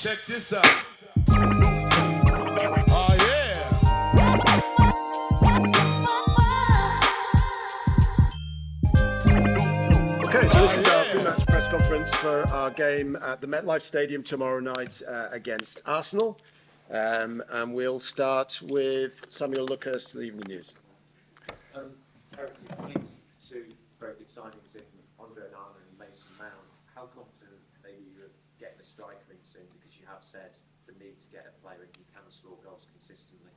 Check this out. Oh yeah. Okay, so this is our pre-match press conference for our game at the MetLife Stadium tomorrow night against Arsenal. And we'll start with Samuel Lucas, the Evening News. Eric, you've made two very good signings in Onana and Mason Mount. How confident are you of getting a striker in soon? Because you have said the need to get a player who can score goals consistently.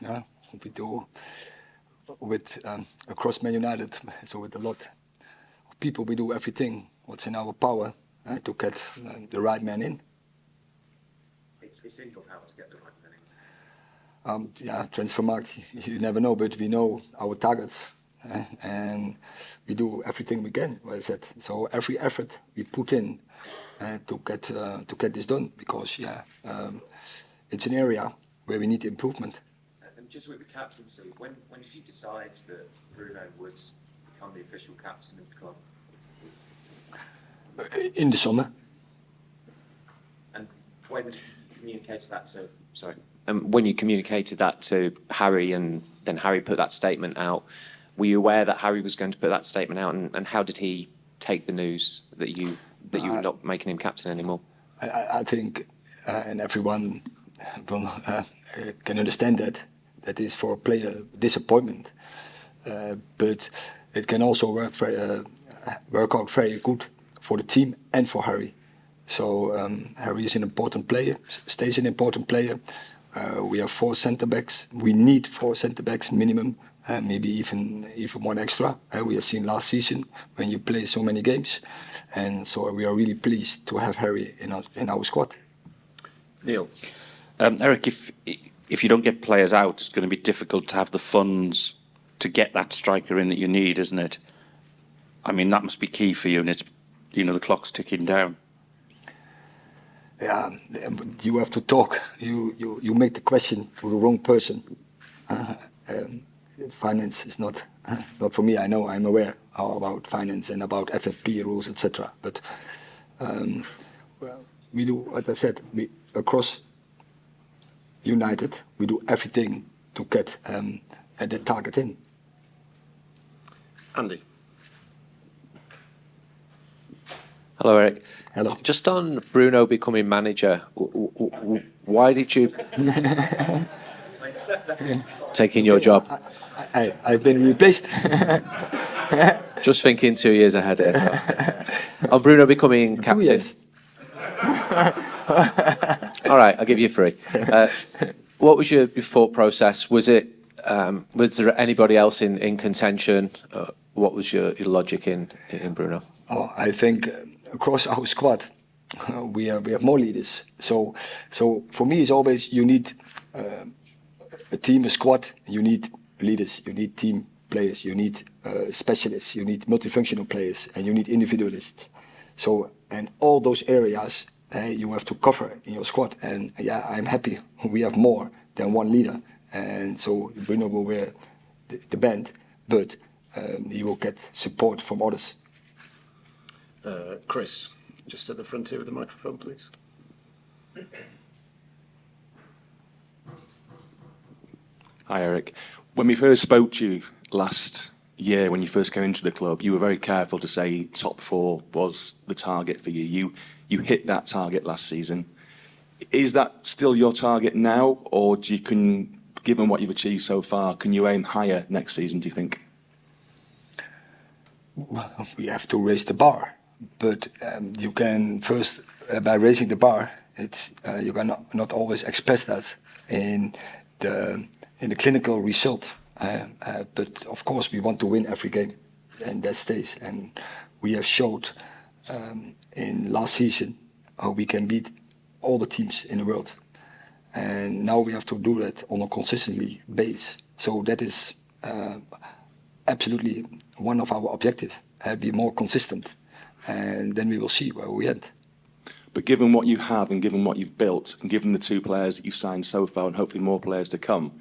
Yeah, we do with across Man United, so with a lot of people, we do everything what's in our power to get the right man in. It's in your power to get the right man in. Yeah, transfer market, you never know, but we know our targets and we do everything we can, as I said. So every effort we put in to get this done, because it's an area where we need improvement. And just with the captaincy, when did you decide that Bruno would become the official captain of the club? In the summer. And when you communicated that to when you communicated that to Harry, and then Harry put that statement out, were you aware that Harry was going to put that statement out, and how did he take the news that you were not making him captain anymore? I think, and everyone will, can understand that is for a player disappointment, but it can also work out very good for the team and for Harry. So Harry is an important player, stays an important player. We have 4 centre-backs. We need 4 centre-backs minimum, maybe even one extra. We have seen last season when you play so many games. And so we are really pleased to have Harry in our squad. Neil. Eric, if you don't get players out, it's going to be difficult to have the funds to get that striker in that you need, isn't it? I mean, that must be key for you, and it's, the clock's ticking down. Yeah, you have to talk. You make the question to the wrong person. Finance is not for me. I know, I'm aware about finance and about FFP rules, etc. But we do, what I said, across United, we do everything to get the target in. Andy. Hello, Eric. Hello. Just on Bruno becoming manager, why did you taking your job? I've been replaced. Just thinking 2 years ahead here. On Bruno becoming captain. 2 years. All right, I'll give you 3. What was your thought process? Was there anybody else in contention? What was your logic in Bruno? Oh, I think across our squad we have more leaders. So for me, it's always you need a team, a squad. You need leaders. You need team players. You need specialists. You need multifunctional players, and you need individualists. So, and all those areas you have to cover in your squad. And yeah, I'm happy we have more than one leader. And so Bruno will wear the band, but he will get support from others. Chris, just at the front here with the microphone, please. Hi, Eric. When we first spoke to you last year, when you first came into the club, you were very careful to say top 4 was the target for you. You hit that target last season. Is that still your target now, or given what you've achieved so far, can you aim higher next season, do you think? We have to raise the bar, but you can first, by raising the bar, you can not always express that in the clinical result. But of course, we want to win every game, and that stays. And we have showed in last season how we can beat all the teams in the world, and now we have to do that on a consistently base. So that is absolutely one of our objectives. Be more consistent, and then we will see where we end. But given what you have and given what you've built, and given the 2 players that you've signed so far, and hopefully more players to come,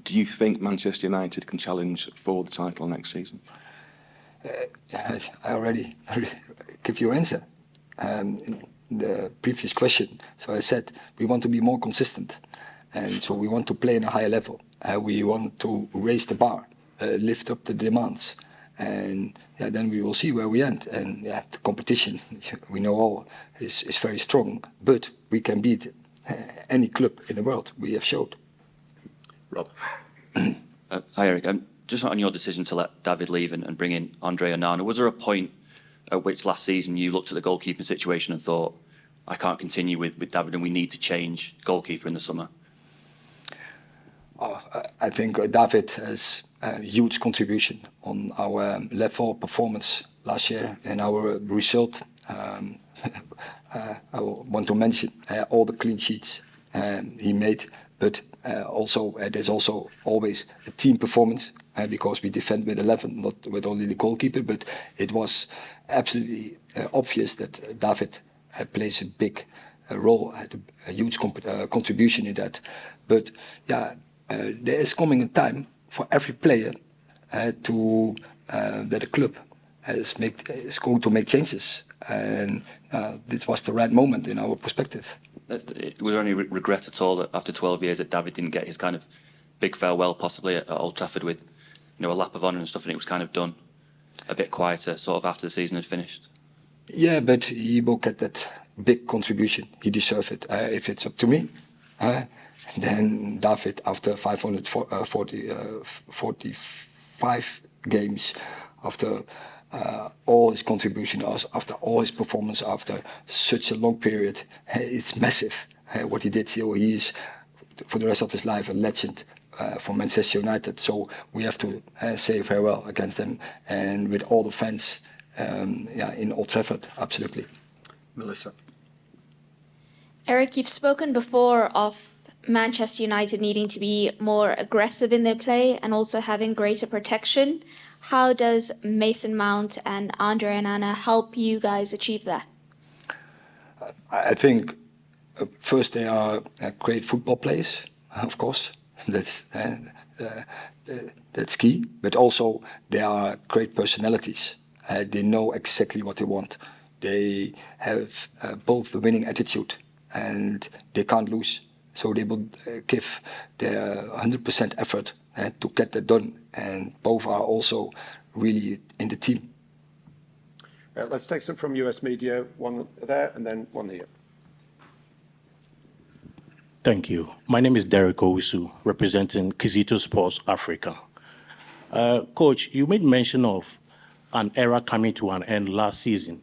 do you think Manchester United can challenge for the title next season? I already give you an answer. the previous question. So I said we want to be more consistent, and so we want to play in a higher level. We want to raise the bar, lift up the demands, and then we will see where we end. And the competition, we know all, is very strong, but we can beat any club in the world. We have showed. Rob. Hi, Eric. Just on your decision to let David leave and bring in Andre Onana, was there a point at which last season you looked at the goalkeeping situation and thought, I can't continue with David and we need to change goalkeeper in the summer? I think David has a huge contribution on our level performance last year and our result. I want to mention all the clean sheets he made, but also there's also always a team performance because we defend with 11, not with only the goalkeeper. But it was absolutely obvious that David plays a big role, had a huge contribution in that. But there is coming a time for every player that the club is going to make changes, and this was the right moment in our perspective. Was there any regret at all that after 12 years that David didn't get his kind of big farewell, possibly at Old Trafford with, a lap of honour and stuff, and it was kind of done a bit quieter, sort of after the season had finished? Yeah, but he will get that big contribution. He deserves it. If it's up to me, then David, after 545 games, after all his contribution, after all his performance, after such a long period, it's massive what he did. So he is, for the rest of his life, a legend for Manchester United. So we have to say farewell against him, and with all the fans in Old Trafford, absolutely. Melissa. Eric, you've spoken before of Manchester United needing to be more aggressive in their play and also having greater protection. How does Mason Mount and Andre Onana help you guys achieve that? I think first they are great football players, of course. That's key. But also they are great personalities. They know exactly what they want. They have both the winning attitude and they can't lose. So they will give their 100% effort to get that done. And both are also really in the team. Let's take some from US media, one there and then one here. Thank you. My name is Derek Owusu, representing Kizito Sports Africa. Coach, you made mention of an era coming to an end last season,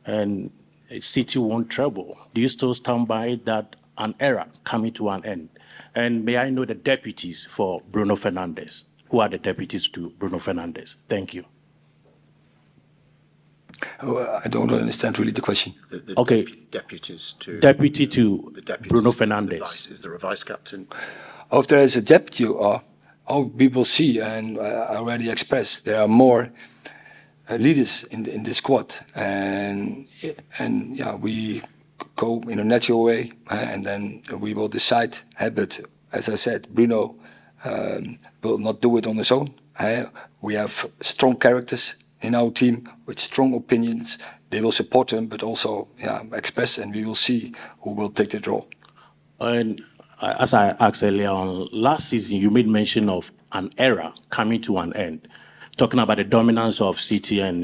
and City won treble. Do you still stand by that an era coming to an end? And may I know the deputies for Bruno Fernandes? Who are the deputies to Bruno Fernandes? Thank you. I don't understand really the question. Okay. Deputies to... Deputy to Bruno Fernandes. Is there a vice captain? If there is a deputy, we will see, and I already expressed, there are more leaders in the squad. And we go in a natural way, and then we will decide. But as I said, Bruno will not do it on his own. We have strong characters in our team with strong opinions. They will support him, but also express, and we will see who will take that role. And as I asked earlier on, last season you made mention of an era coming to an end, talking about the dominance of City and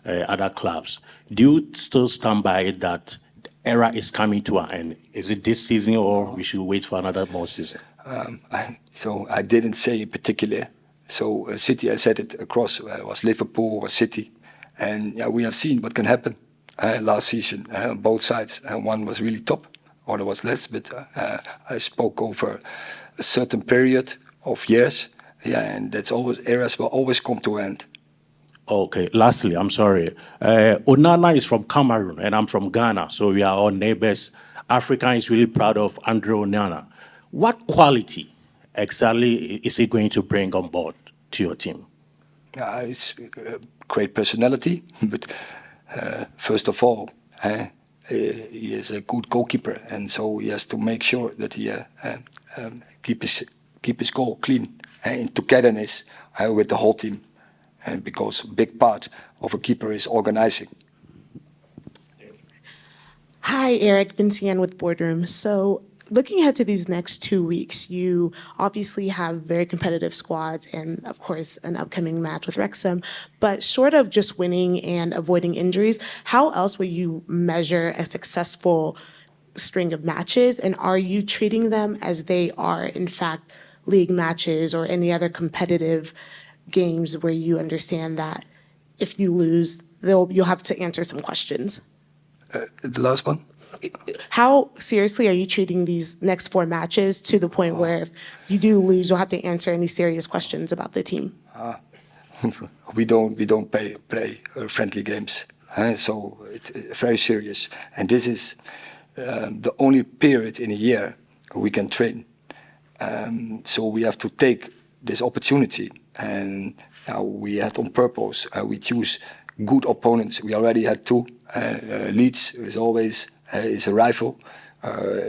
other clubs. Do you still stand by it that the era is coming to an end? Is it this season, or we should wait for another more season? So I didn't say in particular. So City, I said it across, was Liverpool, was City. And we have seen what can happen last season on both sides. One was really top, other was less, but I spoke over a certain period of years. And that's always, eras will always come to an end. Okay, lastly, I'm sorry. Onana is from Cameroon and I'm from Ghana, so we are all neighbors. Africa is really proud of Andre Onana. What quality exactly is he going to bring on board to your team? It's great personality, but first of all, he is a good goalkeeper, and so he has to make sure that he keep his goal clean in togetherness with the whole team, because a big part of a keeper is organizing. Hi, Eric. Vincian with Boardroom. So, looking ahead to these next 2 weeks, you obviously have very competitive squads and, of course, an upcoming match with Wrexham. But short of just winning and avoiding injuries, how else will you measure a successful string of matches? And are you treating them as they are, in fact, league matches or any other competitive games where you understand that if you lose, you'll have to answer some questions? The last one? How seriously are you treating these next 4 matches to the point where if you do lose, you'll have to answer any serious questions about the team? We don't play friendly games, so it's very serious. And this is the only period in a year we can train. So we have to take this opportunity, and we had on purpose. We choose good opponents. We already had 2. Leeds is always is a rival.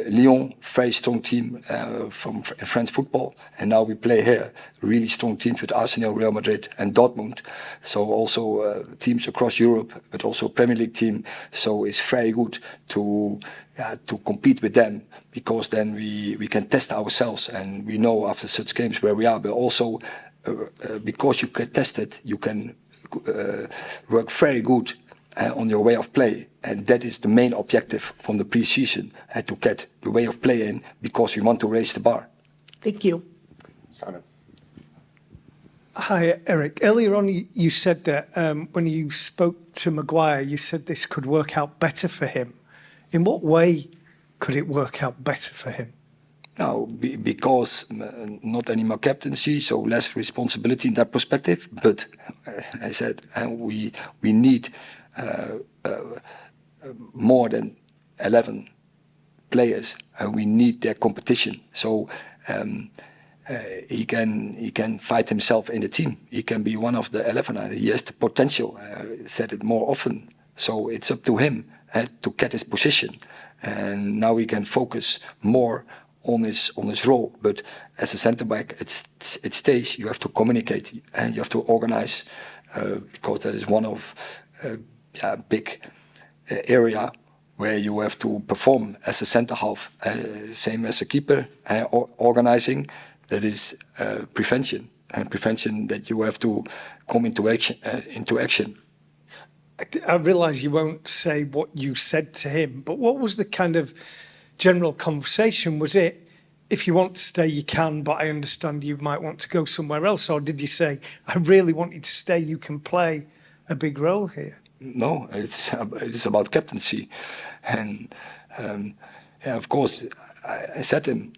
Lyon, very strong team from French football, and now we play here really strong teams with Arsenal, Real Madrid, and Dortmund. So also teams across Europe, but also Premier League team. So it's very good to compete with them, because then we can test ourselves, and we know after such games where we are. But also because you get tested, you can work very good on your way of play, and that is the main objective from the pre-season, to get the way of play in, because we want to raise the bar. Thank you. Simon. Hi, Eric. Earlier on, you said that when you spoke to Maguire, you said this could work out better for him. In what way could it work out better for him? Now, because not anymore captaincy, so less responsibility in that perspective. But I said we need more than 11 players. We need their competition. So he can fight himself in the team. He can be one of the 11. He has the potential. I said it more often. So it's up to him to get his position. And now he can focus more on his role. But as a centre back, it stays. You have to communicate and you have to organize, because that is one of big area where you have to perform as a centre half. Same as a keeper, organizing. That is prevention, and prevention that you have to come into action. I realise you won't say what you said to him, but what was the kind of general conversation? Was it, if you want to stay, you can, but I understand you might want to go somewhere else? Or did you say, I really want you to stay, you can play a big role here? No, it's about captaincy. And of course, I said to him,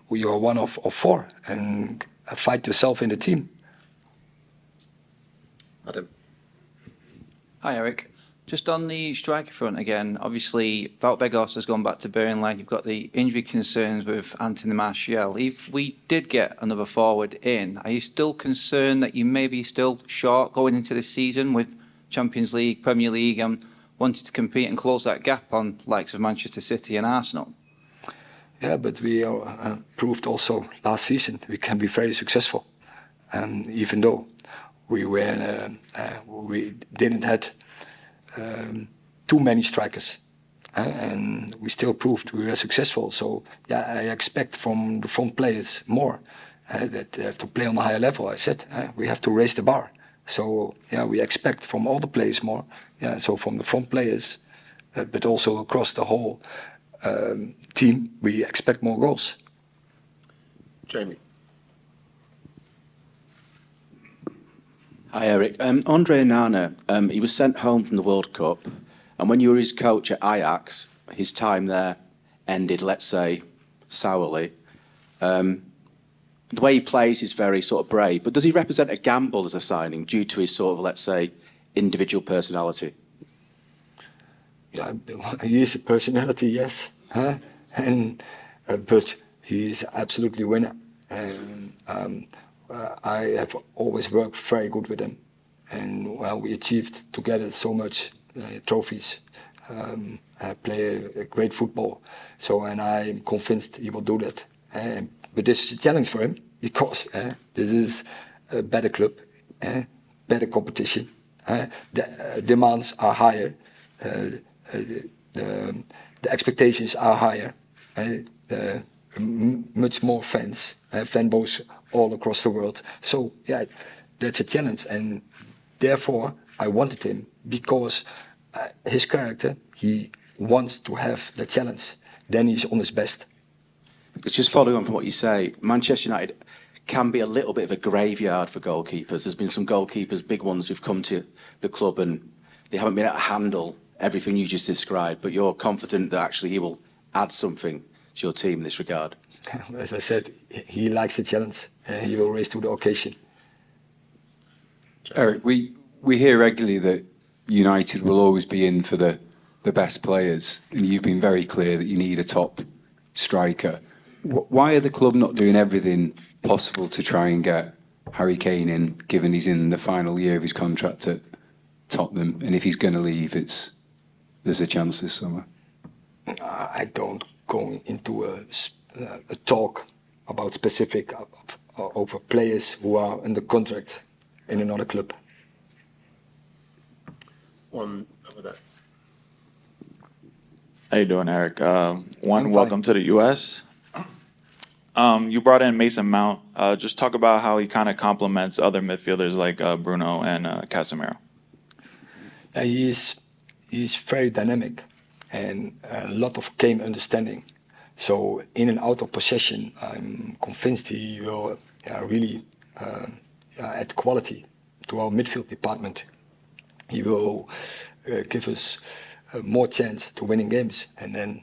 you are one of 4, and fight yourself in the team. Adam. Hi, Eric. Just on the striker front again, obviously, Wout Weghorst has gone back to Burnley. You've got the injury concerns with Anthony Martial. If we did get another forward in, are you still concerned that you may be still short going into this season with Champions League, Premier League, and wanting to compete and close that gap on likes of Manchester City and Arsenal? Yeah, but we proved also last season we can be very successful, even though we didn't have too many strikers, and we still proved we were successful. So yeah, I expect from the front players more, that they have to play on a higher level. I said we have to raise the bar. So yeah, we expect from all the players more. Yeah, so from the front players, but also across the whole team, we expect more goals. Jamie. Hi, Eric. Andre Onana, he was sent home from the World Cup, and when you were his coach at Ajax, his time there ended, let's say, sourly. The way he plays is very sort of brave, but does he represent a gamble as a signing due to his sort of, let's say, individual personality? Yeah, he is a personality, yes. And but he is absolutely winner. And I have always worked very good with him, and well, we achieved together so much trophies. Play a great football. So, and I'm convinced he will do that. But this is a challenge for him, because this is a better club, better competition. The demands are higher. The the expectations are higher. Much more fans, fanboys all across the world. So yeah, that's a challenge, and therefore I wanted him because his character, he wants to have the challenge. Then he's on his best. It's just following on from what you say, Manchester United can be a little bit of a graveyard for goalkeepers. There's been some goalkeepers, big ones, who've come to the club and they haven't been able to handle everything you just described, but you're confident that actually he will add something to your team in this regard. As I said, he likes the challenge and he will raise to the occasion. Eric, we hear regularly that United will always be in for the best players, and you've been very clear that you need a top striker. Why are the club not doing everything possible to try and get Harry Kane in, given he's in the final year of his contract at Tottenham, and if he's going to leave, there's a chance this summer? I don't go into a talk about specific over players who are under contract in another club. One over there. How you doing, Eric? Welcome to the U.S. You brought in Mason Mount. Just talk about how he kind of complements other midfielders like Bruno and Casemiro. He's very dynamic and a lot of game understanding. So in and out of possession, I'm convinced he will really add quality to our midfield department. He will give us more chance to winning games and then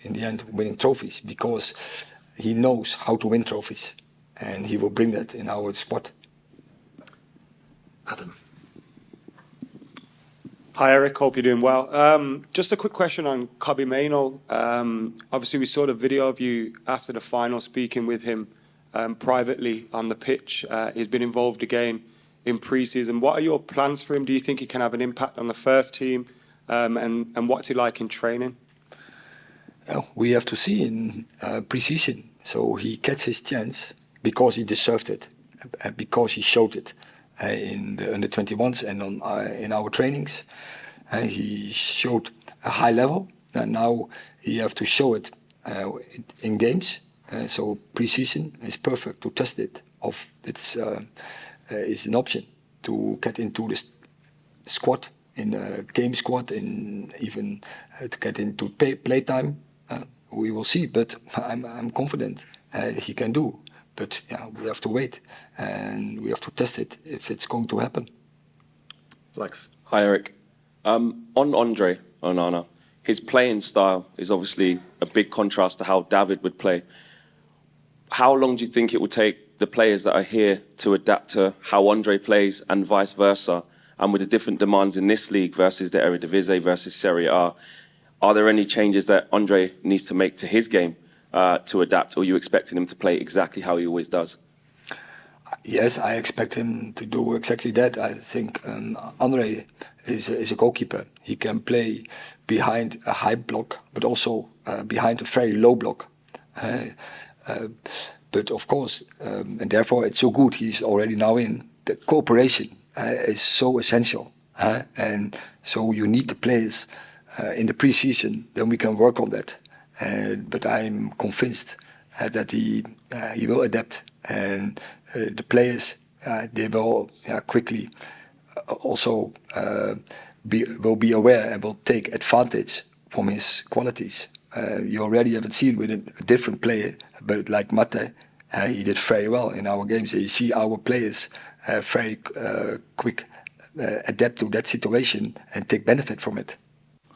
in the end winning trophies, because he knows how to win trophies and he will bring that in our sport. Adam. Hi Eric, hope you're doing well. Just a quick question on Kobbie Mainoo. Obviously we saw the video of you after the final speaking with him privately on the pitch. He's been involved again in pre-season. What are your plans for him? Do you think he can have an impact on the first team? And what's he like in training? We have to see in pre-season. So he gets his chance because he deserved it, because he showed it in the under-21s and in our trainings. He showed a high level, and now he have to show it in games. So pre-season is perfect to test it. It's an option to get into the squad, in a game squad, and even to get into playtime. We will see, but I'm confident he can do. But yeah, we have to wait and we have to test it if it's going to happen. Flex. Hi Eric. On Andre Onana, his playing style is obviously a big contrast to how David would play. How long do you think it will take the players that are here to adapt to how Andre plays and vice versa? And with the different demands in this league versus the Eredivisie versus Serie A, are there any changes that Andre needs to make to his game to adapt, or are you expecting him to play exactly how he always does? Yes, I expect him to do exactly that. I think Andre is a goalkeeper. He can play behind a high block, but also behind a very low block. But of course, and therefore it's so good he's already now in. The cooperation is so essential. And so you need the players in the pre-season, then we can work on that. But I'm convinced that he will adapt, and the players they will quickly also will be aware and will take advantage from his qualities. You already haven't seen with a different player, but like Mate, he did very well in our games. You see our players very quick adapt to that situation and take benefit from it.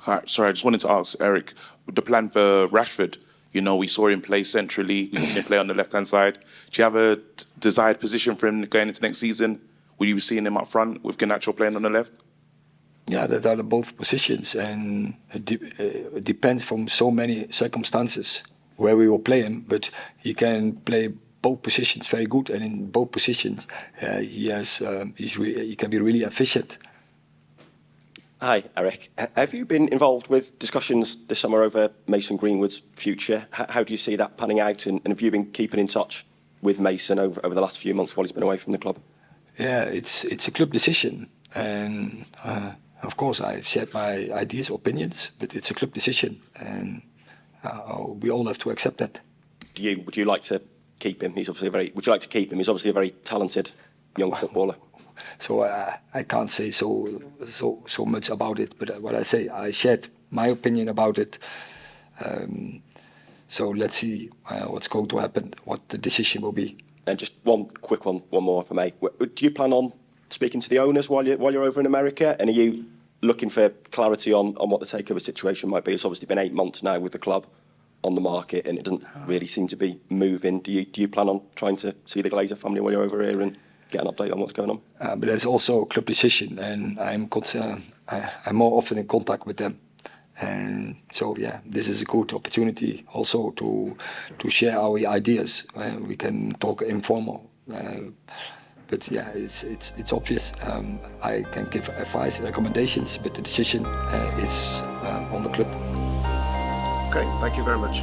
Hi, sorry, I just wanted to ask Eric, the plan for Rashford, you know, we saw him play centrally, we seen him play on the left-hand side. Do you have a desired position for him going into next season? Will you be seeing him up front with Garnacho playing on the left? Yeah, that are both positions, and it depends from so many circumstances where we will play him, but he can play both positions very good, and in both positions he can be really efficient. Hi, Eric. Have you been involved with discussions this summer over Mason Greenwood's future? How do you see that panning out, and have you been keeping in touch with Mason over the last few months while he's been away from the club? Yeah, it's a club decision, and of course, I've shared my ideas, opinions, but it's a club decision, and we all have to accept that. Would you like to keep him? He's obviously Would you like to keep him? He's obviously a very talented young footballer. So I can't say so much about it, but what I say, I shared my opinion about it. So let's see what's going to happen, what the decision will be. And just one quick one more if I may. Do you plan on speaking to the owners while you're over in America? And are you looking for clarity on what the takeover situation might be? It's obviously been 8 months now with the club on the market, and it doesn't really seem to be moving. Do you plan on trying to see the Glazer family while you're over here and get an update on what's going on? But there's also a club decision, and I'm more often in contact with them. And so, yeah, this is a good opportunity also to share our ideas. We can talk informal. But yeah, it's obvious. I can give advice, recommendations, but the decision is on the club. Okay, thank you very much.